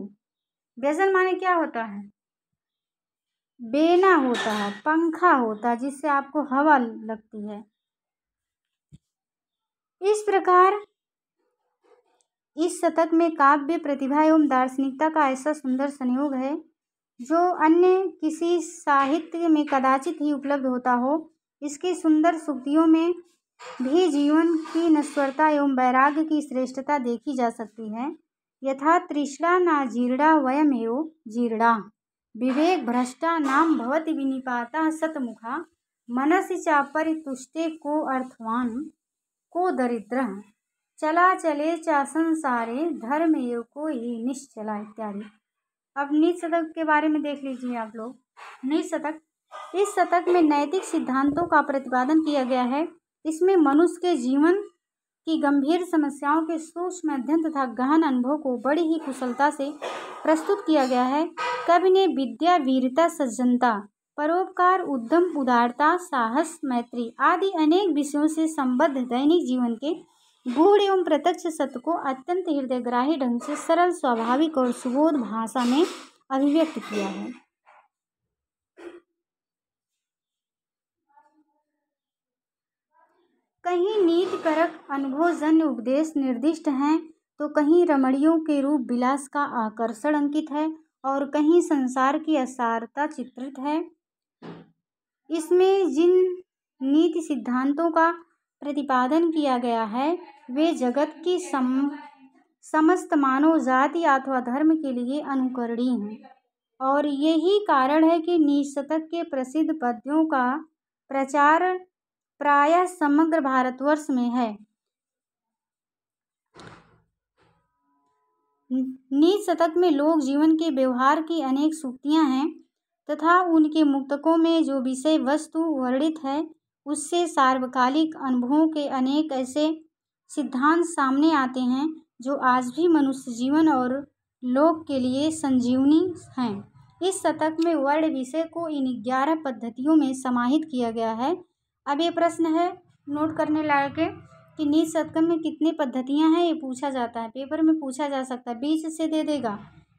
व्यजन माने क्या होता है? बेना होता है, पंखा होता है जिससे आपको हवा लगती है। इस प्रकार इस शतक में काव्य प्रतिभा एवं दार्शनिकता का ऐसा सुंदर संयोग है जो अन्य किसी साहित्य में कदाचित ही उपलब्ध होता हो। इसकी सुंदर सूक्तियों में भी जीवन की नश्वरता एवं वैराग्य की श्रेष्ठता देखी जा सकती है। यथा तृष्णा न जीर्णा वयमेव जीर्णा विवेक भ्रष्टा नाम भवति विनिपाता सतमुखा मनसि च परितुष्टे को अर्थवान को दरिद्रः चला चले च संसारे धर्म एव को ही निश्चला इत्यादि। अब नीच शतक के बारे में देख लीजिए आप लोग। नीच शतक, इस शतक में नैतिक सिद्धांतों का प्रतिपादन किया गया है। इसमें मनुष्य के जीवन की गंभीर समस्याओं के सूक्ष्म अध्ययन तथा गहन अनुभव को बड़ी ही कुशलता से प्रस्तुत किया गया है। कवि ने विद्या, वीरता, सज्जनता, परोपकार, उद्यम, उदारता, साहस, मैत्री आदि अनेक विषयों से संबद्ध दैनिक जीवन के गूढ़ एवं प्रत्यक्ष सत्य को अत्यंत हृदयग्राही ढंग से सरल, स्वाभाविक और सुबोध भाषा में अभिव्यक्त किया है। कहीं नीतिपरक अनुभवजन्य उपदेश निर्दिष्ट हैं तो कहीं रमणियों के रूप विलास का आकर्षण अंकित है और कहीं संसार की असारता चित्रित है। इसमें जिन नीति सिद्धांतों का प्रतिपादन किया गया है वे जगत की समस्त मानव जाति अथवा धर्म के लिए अनुकरणीय हैं और यही कारण है कि नीच शतक के प्रसिद्ध पद्यों का प्रचार प्रायः समग्र भारतवर्ष में है। नीच शतक में लोक जीवन के व्यवहार की अनेक सूक्तियाँ हैं तथा उनके मुक्तकों में जो विषय वस्तु वर्णित है उससे सार्वकालिक अनुभवों के अनेक ऐसे सिद्धांत सामने आते हैं जो आज भी मनुष्य जीवन और लोक के लिए संजीवनी हैं। इस शतक में वर्ण विषय को इन 11 पद्धतियों में समाहित किया गया है। अब ये प्रश्न है नोट करने लायक है कि नीच शतक में कितनी पद्धतियां हैं, ये पूछा जाता है, पेपर में पूछा जा सकता है। बीच से दे देगा,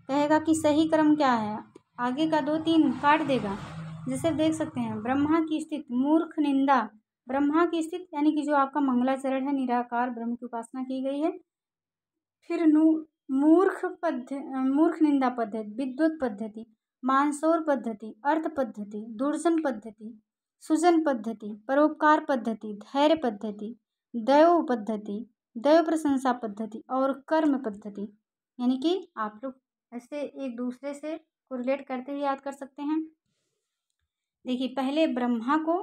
कहेगा कि सही क्रम क्या है, आगे का 2-3 काट देगा। जैसे देख सकते हैं ब्रह्मा की स्थिति, मूर्ख निंदा, ब्रह्मा की स्थिति यानी कि जो आपका मंगलाचरण है, निराकार ब्रह्म की उपासना की गई है। फिर मूर्ख निंदा पद्धति, विद्वत पद्धति, मानसौर पद्धति, अर्थ पद्धति, दुर्जन पद्धति, सुजन पद्धति, परोपकार पद्धति, धैर्य पद्धति, दैव पद्धति, दैव प्रशंसा पद्धति और कर्म पद्धति। यानी कि आप लोग ऐसे एक दूसरे से कोरिलेट करते हुए याद कर सकते हैं। देखिए पहले ब्रह्मा को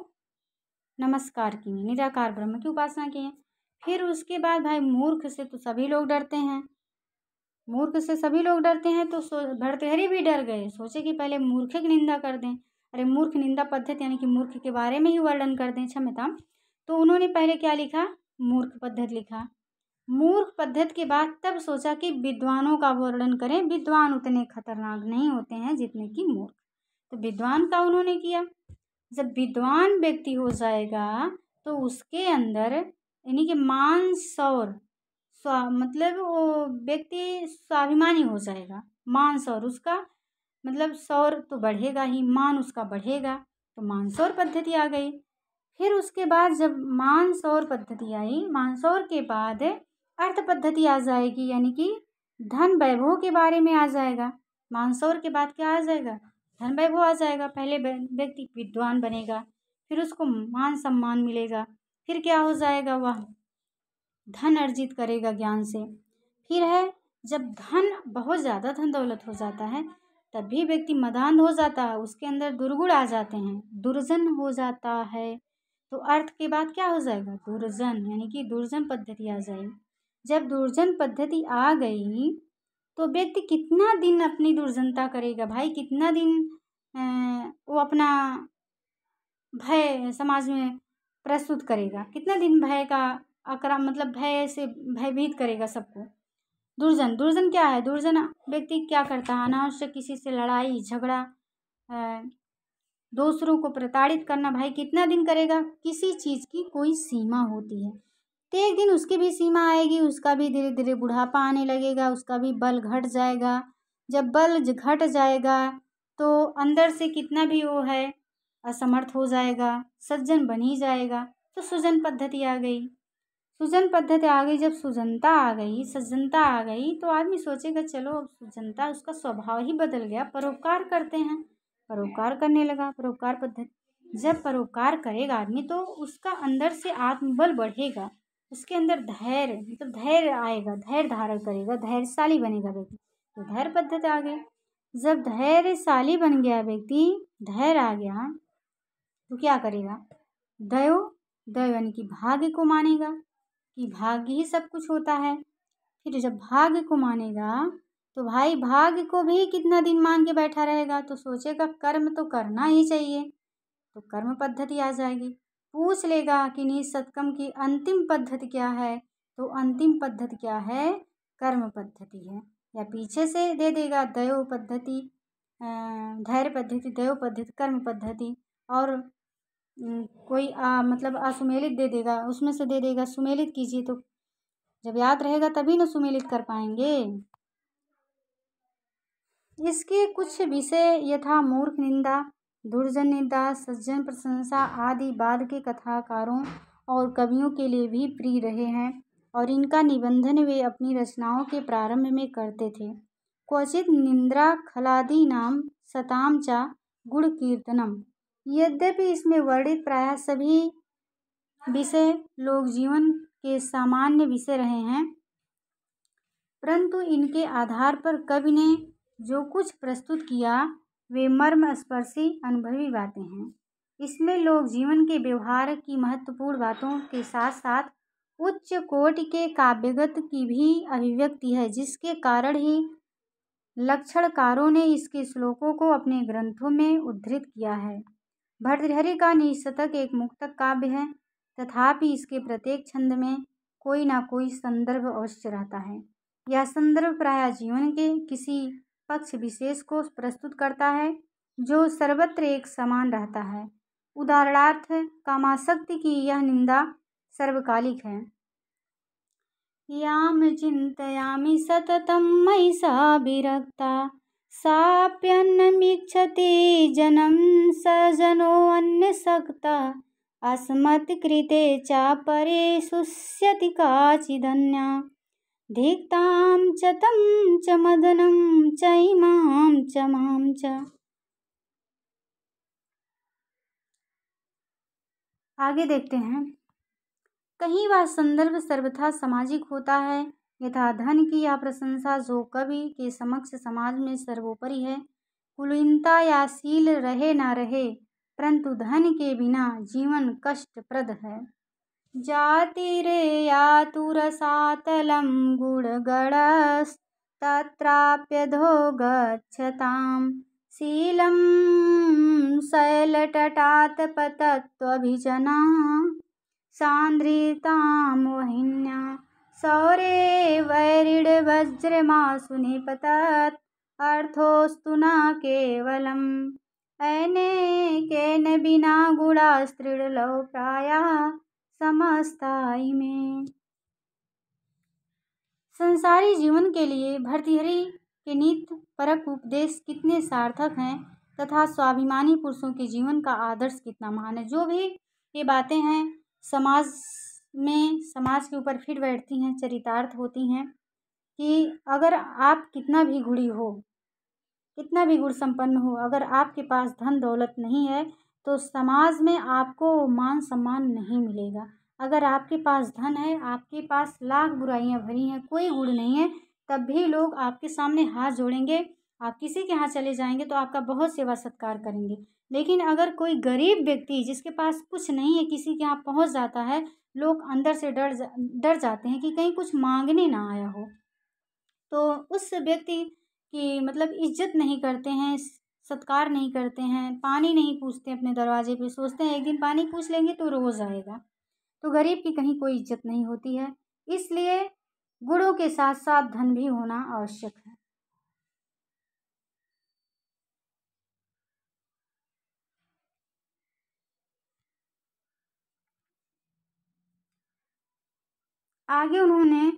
नमस्कार किए, निराकार ब्रह्म की उपासना किए। फिर उसके बाद भाई मूर्ख से तो सभी लोग डरते हैं, मूर्ख से सभी लोग डरते हैं तो भर्तृहरि भी डर गए, सोचे कि पहले मूर्ख की निंदा कर दें। अरे मूर्ख निंदा पद्धति यानी कि मूर्ख के बारे में ही वर्णन कर दें, क्षम्यता। तो उन्होंने पहले क्या लिखा, मूर्ख पद्धति लिखा। मूर्ख पद्धति के बाद तब सोचा कि विद्वानों का वर्णन करें, विद्वान उतने खतरनाक नहीं होते हैं जितने कि मूर्ख। तो विद्वान का उन्होंने किया। जब विद्वान व्यक्ति हो जाएगा तो उसके अंदर यानी कि मान सौर मतलब वो व्यक्ति स्वाभिमानी हो जाएगा। मान सौर उसका मतलब सौर तो बढ़ेगा ही, मान उसका बढ़ेगा, तो मानसौर पद्धति आ गई। फिर उसके बाद जब मानसौर पद्धति आई, मानसौर के बाद अर्थ पद्धति आ जाएगी, यानी कि धन वैभव के बारे में आ जाएगा। मानसौर के बाद क्या आ जाएगा, धन वैभव आ जाएगा। पहले व्यक्ति विद्वान बनेगा, फिर उसको मान सम्मान मिलेगा, फिर क्या हो जाएगा, वह धन अर्जित करेगा ज्ञान से। फिर है जब धन बहुत ज़्यादा धन दौलत हो जाता है तब भी व्यक्ति मदान हो जाता है, उसके अंदर दुर्गुण आ जाते हैं, दुर्जन हो जाता है। तो अर्थ के बाद क्या हो जाएगा, दुर्जन, यानी कि दुर्जन पद्धति आ जाएगी। जब दुर्जन पद्धति आ गई तो व्यक्ति कितना दिन अपनी दुर्जनता करेगा भाई, कितना दिन वो अपना भय समाज में प्रस्तुत करेगा, कितना दिन भय का मतलब भय से भयभीत करेगा सबको। दुर्जन क्या है, दुर्जन व्यक्ति क्या करता है, अनावश्यक किसी से लड़ाई झगड़ा, दूसरों को प्रताड़ित करना, भाई कितना दिन करेगा। किसी चीज़ की कोई सीमा होती है, तो एक दिन उसकी भी सीमा आएगी, उसका भी धीरे धीरे बुढ़ापा आने लगेगा, उसका भी बल घट जाएगा। जब बल घट जाएगा तो अंदर से कितना भी वो है असमर्थ हो जाएगा, सज्जन बन ही जाएगा। तो सुजन पद्धति आ गई, सुजन पद्धति आ गई। जब सुजनता आ गई, सज्जनता आ गई तो आदमी सोचेगा चलो अब सुजनता, उसका स्वभाव ही बदल गया, परोपकार करते हैं, परोपकार करने लगा। परोपकार पद्धति, जब परोपकार करेगा आदमी तो उसका अंदर से आत्मबल बढ़ेगा, उसके अंदर धैर्य मतलब धैर्य आएगा, धैर्य धारण करेगा, धैर्यशाली बनेगा व्यक्ति। तो धैर्य पद्धति आ गई। जब धैर्यशाली बन गया व्यक्ति, धैर्य आ गया तो क्या करेगा, दैव यानी कि भाग्य को मानेगा कि भाग्य ही सब कुछ होता है। फिर जब भाग्य को मानेगा तो भाई भाग्य को भी कितना दिन मान के बैठा रहेगा, तो सोचेगा कर्म तो करना ही चाहिए, तो कर्म पद्धति आ जाएगी। पूछ लेगा कि नीच शतकम की अंतिम पद्धति क्या है, तो अंतिम पद्धति क्या है, कर्म पद्धति है। या पीछे से दे देगा दैव पद्धति, धैर्य पद्धति, दैव पद्धति, कर्म पद्धति, और कोई मतलब असुमेलित दे देगा, उसमें से दे देगा सुमेलित कीजिए, तो जब याद रहेगा तभी ना सुमेलित कर पाएंगे। इसके कुछ विषय यथा मूर्ख निंदा, दुर्जन निंदा, सज्जन प्रशंसा आदि बाद के कथाकारों और कवियों के लिए भी प्रिय रहे हैं और इनका निबंधन वे अपनी रचनाओं के प्रारंभ में करते थे। क्वचित निंद्रा खलादी नाम सताम चा गुण कीर्तनम। यद्यपि इसमें वर्णित प्रायः सभी विषय लोक जीवन के सामान्य विषय रहे हैं, परंतु इनके आधार पर कवि ने जो कुछ प्रस्तुत किया वे मर्मस्पर्शी अनुभवी बातें हैं। इसमें लोक जीवन के व्यवहार की महत्वपूर्ण बातों के साथ साथ उच्च कोटि के काव्यगत की भी अभिव्यक्ति है, जिसके कारण ही लक्षणकारों ने इसके श्लोकों को अपने ग्रंथों में उद्धृत किया है। भर्तृहरि का निशतक एक मुक्तक काव्य है, तथापि इसके प्रत्येक छंद में कोई ना कोई संदर्भ अवश्य रहता है। यह संदर्भ प्रायः जीवन के किसी पक्ष विशेष को प्रस्तुत करता है, जो सर्वत्र एक समान रहता है। उदाहरणार्थ, कामासक्ति की यह निंदा सर्वकालिक है। याम चिन्तयामि सततं मयि सा विरक्ता, साप्यन्नमीक्षते जनं स जनोऽन्यसक्ता, अस्मत्कृते च परे शुष्यति काचिदन्या, धिक्तां च तं च मदनं च इमां च मां च। आगे देखते हैं। कहीं वह संदर्भ सर्वथा सामाजिक होता है, यथा धन की यह प्रशंसा जो कवि के समक्ष समाज में सर्वोपरि है। कुलीनता या शील रहे ना रहे, परंतु धन के बिना जीवन कष्टप्रद है। जातिरेयातु रसातलं गुणगणस्तत्राप्यधो गच्छतां, शीलं शैलतटात्पतत्वभिजना, सान्द्रितां मोहिन्या, सौरे वैरिडवज्रमासु निपतत्, अर्थोऽस्तु न केवलम्, अनेकेन विना गुणास्त्रिडलौ प्रायः समस्ताई में। संसारी जीवन के लिए भर्तृहरि के नीति परक उपदेश कितने सार्थक हैं, तथा स्वाभिमानी पुरुषों के जीवन का आदर्श कितना महान है। जो भी ये बातें हैं समाज में, समाज के ऊपर फिट बैठती हैं, चरितार्थ होती हैं कि अगर आप कितना भी गुणी हो, कितना भी गुण संपन्न हो, अगर आपके पास धन दौलत नहीं है तो समाज में आपको मान सम्मान नहीं मिलेगा। अगर आपके पास धन है, आपके पास लाख बुराइयां भरी हैं, कोई गुण नहीं है, तब भी लोग आपके सामने हाथ जोड़ेंगे। आप किसी के यहाँ चले जाएंगे तो आपका बहुत सेवा सत्कार करेंगे। लेकिन अगर कोई गरीब व्यक्ति जिसके पास कुछ नहीं है किसी के यहाँ पहुँच जाता है, लोग अंदर से डर जाते हैं कि कहीं कुछ मांगने ना आया हो, तो उस व्यक्ति की मतलब इज्जत नहीं करते हैं, सत्कार नहीं करते हैं, पानी नहीं पूछते अपने दरवाजे पे, सोचते हैं एक दिन पानी पूछ लेंगे तो रोज़ आएगा। तो गरीब की कहीं कोई इज्जत नहीं होती है। इसलिए गुणों के साथ साथ धन भी होना आवश्यक है। आगे उन्होंने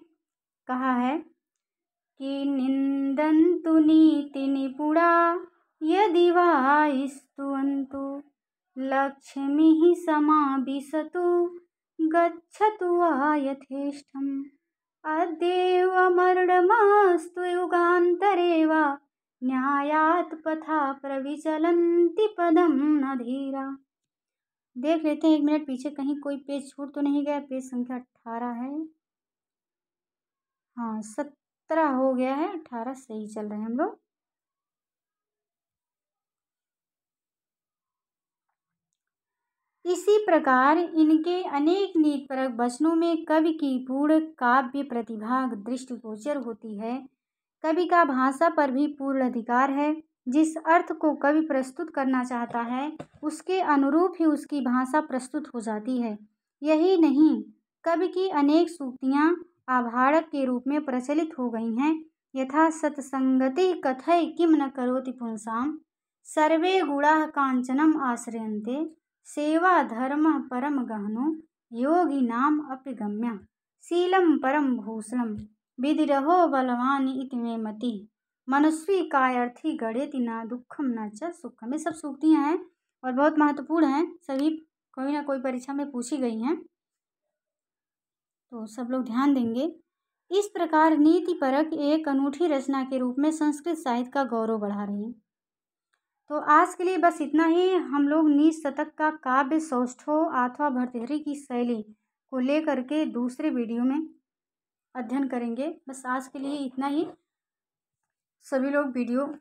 कहा है कि निंदन्तु नीति निपुणा यदि वा स्तुवन्तु, लक्ष्मीः समाविशतु गच्छतु वा यथेष्टम्, अद्यैव मरणमस्तु युगान्तरे वा, न्यायात् पथा प्रविचलन्ति पदं न धीरा। देख लेते हैं एक मिनट पीछे कहीं कोई पेज छूट तो नहीं गया। पेज संख्या 18 है, हाँ 17 हो गया है, 18 सही चल रहे हैं हम लोग। इसी प्रकार इनके अनेक नीतिपरक वचनों में कवि की पूर्ण काव्य प्रतिभा दृष्टिगोचर होती है। कवि का भाषा पर भी पूर्ण अधिकार है। जिस अर्थ को कवि प्रस्तुत करना चाहता है उसके अनुरूप ही उसकी भाषा प्रस्तुत हो जाती है। यही नहीं, कवि की अनेक सूक्तियाँ आभाड़क के रूप में प्रचलित हो गई हैं। यथा सत्संगति कथय किम न करोति पुंसाम, सर्वे गुणाः कांचनम आश्रयन्ते, सेवा धर्मः परम गहनो, योगिनाम अपि गम्यः, शीलम परम भूषणम, विधिरहो बलवान इति मे मति, मनुष्वी कायर्थी गणेति न दुखम न च सुखम। ये सब सूक्तियाँ हैं और बहुत महत्वपूर्ण हैं, सभी कोई ना कोई परीक्षा में पूछी गई हैं, तो सब लोग ध्यान देंगे। इस प्रकार नीति परक एक अनूठी रचना के रूप में संस्कृत साहित्य का गौरव बढ़ा रही। तो आज के लिए बस इतना ही। हम लोग निशतक का काव्य सौष्ठव अथवा भर्तृहरि की शैली को लेकर के दूसरे वीडियो में अध्ययन करेंगे। बस आज के लिए इतना ही। सभी लोग वीडियो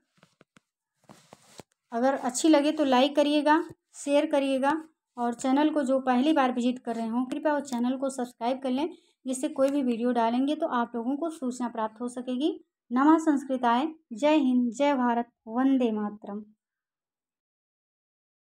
अगर अच्छी लगे तो लाइक करिएगा, शेयर करिएगा और चैनल को जो पहली बार विजिट कर रहे हों कृपया उस चैनल को सब्सक्राइब कर लें, जिससे कोई भी वीडियो डालेंगे तो आप लोगों को सूचना प्राप्त हो सकेगी। नमः संस्कृताय। जय हिंद, जय भारत, वंदे मातरम।